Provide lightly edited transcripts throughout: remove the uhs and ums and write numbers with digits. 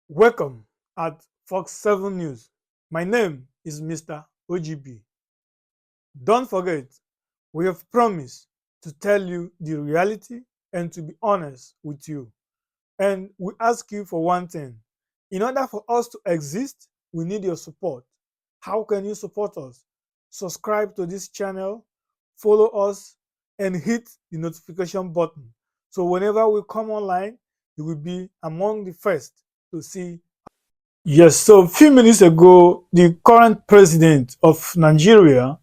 Welcome at Fox 7 News. My name is Mr. O.G.B. Don't forget, we have promised to tell you the reality and to be honest with you. And we ask you for one thing. In order for us to exist, we need your support. How can you support us? Subscribe to this channel, follow us, and hit the notification button. So whenever we come online, you will be among the first to see. Yes, so a few minutes ago, the current president of Nigeria,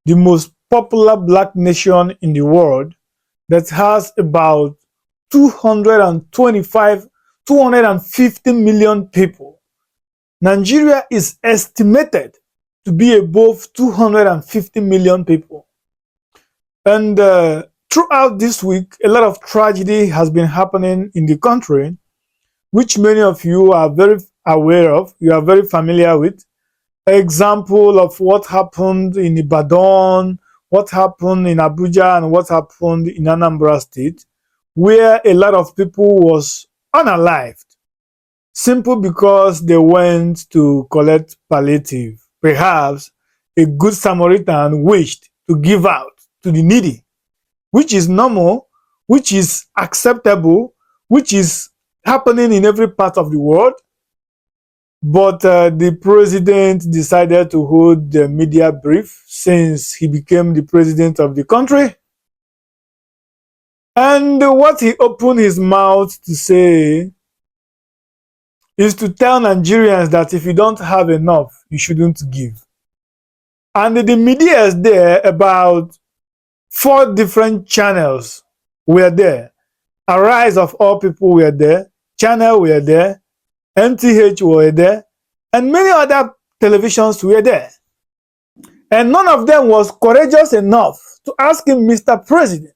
the most popular black nation in the world, that has about 225, 250 million people. Nigeria is estimated to be above 250 million people. And throughout this week, a lot of tragedy has been happening in the country, which many of you are very aware of, you are very familiar with. Example of what happened in Ibadan, what happened in Abuja, and what happened in Anambra State, where a lot of people was unalived, simply because they went to collect palliative. Perhaps a good Samaritan wished to give out to the needy, which is normal, which is acceptable, which is happening in every part of the world. But the president decided to hold the media brief since he became the president of the country. And what he opened his mouth to say is to tell Nigerians that if you don't have enough, you shouldn't give. And the media is there, about 4 different channels were there. Arise of all people were there, Channel were there, NTH were there, and many other televisions were there. And none of them was courageous enough to ask him, Mr. President,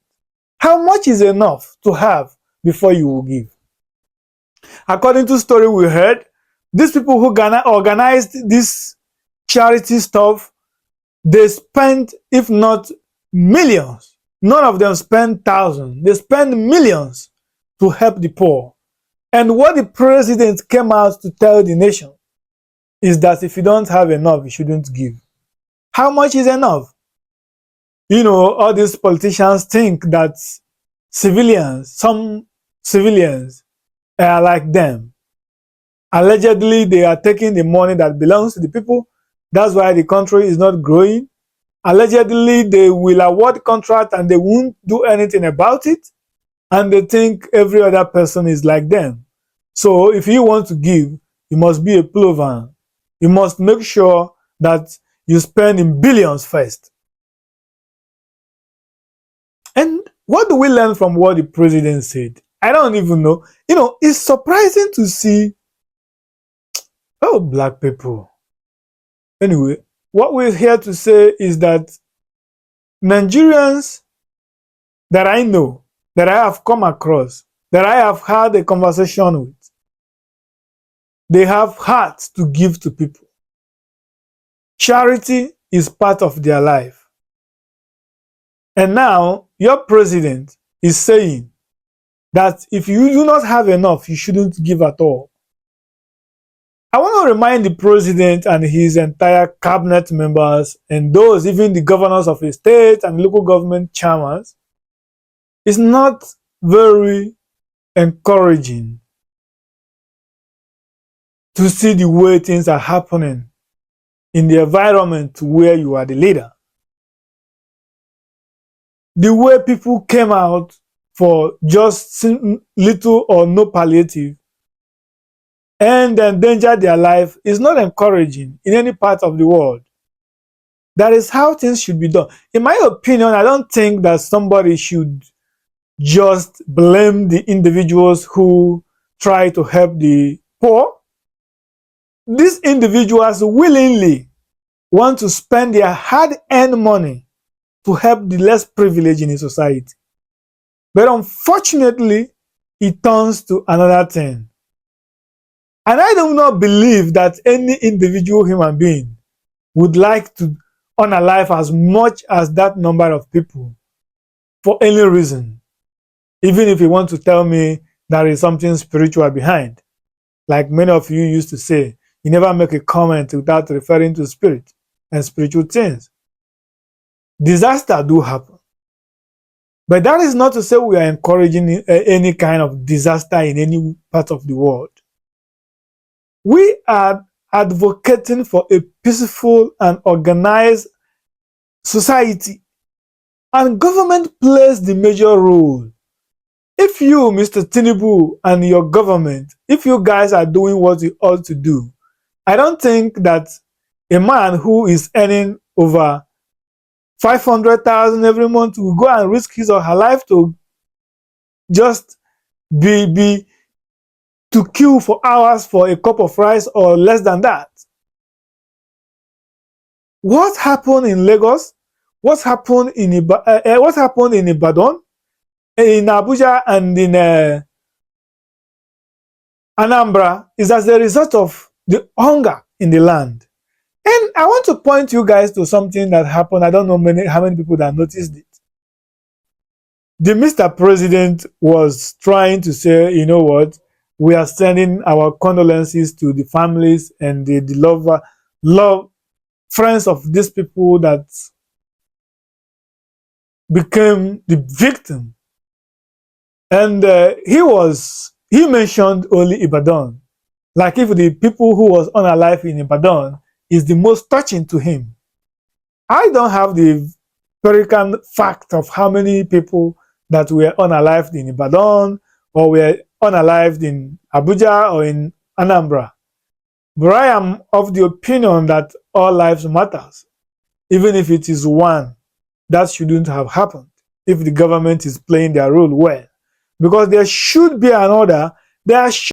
how much is enough to have before you will give? According to story we heard, these people who organized this charity stuff, they spent, if not millions, none of them spent thousands, they spent millions to help the poor. And what the president came out to tell the nation is that if you don't have enough, you shouldn't give. How much is enough? You know, all these politicians think that some civilians are like them. Allegedly, they are taking the money that belongs to the people. That's why the country is not growing. Allegedly, they will award contract and they won't do anything about it. And they think every other person is like them. So if you want to give, you must be a plover. You must make sure that you spend in billions first. And what do we learn from what the president said? I don't even know. You know, it's surprising to see, black people. Anyway, what we're here to say is that Nigerians that I know, that I have come across, that I have had a conversation with, they have hearts to give to people. Charity is part of their life. And now your president is saying that if you do not have enough, you shouldn't give at all. I want to remind the president and his entire cabinet members and those, even the governors of the state and local government chairmen, it's not very encouraging to see the way things are happening in the environment where you are the leader. The way people came out for just little or no palliative and endanger their life is not encouraging in any part of the world. That is how things should be done. In my opinion, I don't think that somebody should just blame the individuals who try to help the poor. These individuals willingly want to spend their hard-earned money to help the less privileged in a society. But unfortunately, it turns to another thing. And I do not believe that any individual human being would like to unalive as much as that number of people for any reason, even if you want to tell me there is something spiritual behind. like many of you used to say, you never make a comment without referring to spirit and spiritual things. Disaster do happen. But that is not to say we are encouraging any kind of disaster in any part of the world. We are advocating for a peaceful and organized society, and government plays the major role. If you, Mr. Tinubu, and your government, if you guys are doing what you ought to do, I don't think that a man who is earning over 500,000 every month will go and risk his or her life to just be to queue for hours for a cup of rice or less than that. What happened in Lagos? What happened in Ibadan, in Abuja, and in Anambra is as a result of the hunger in the land. And I want to point you guys to something that happened. I don't know how many people that noticed it. The Mr. President was trying to say, you know what, we are sending our condolences to the families and the love friends of these people that became the victim. And he mentioned only Ibadan, like if the people who was unalive in Ibadan is the most touching to him. I don't have the empirical fact of how many people that were unalived in Ibadan or were unalived in Abuja or in Anambra. But I am of the opinion that all lives matters, even if it is one that shouldn't have happened if the government is playing their role well. Because there should be an order, there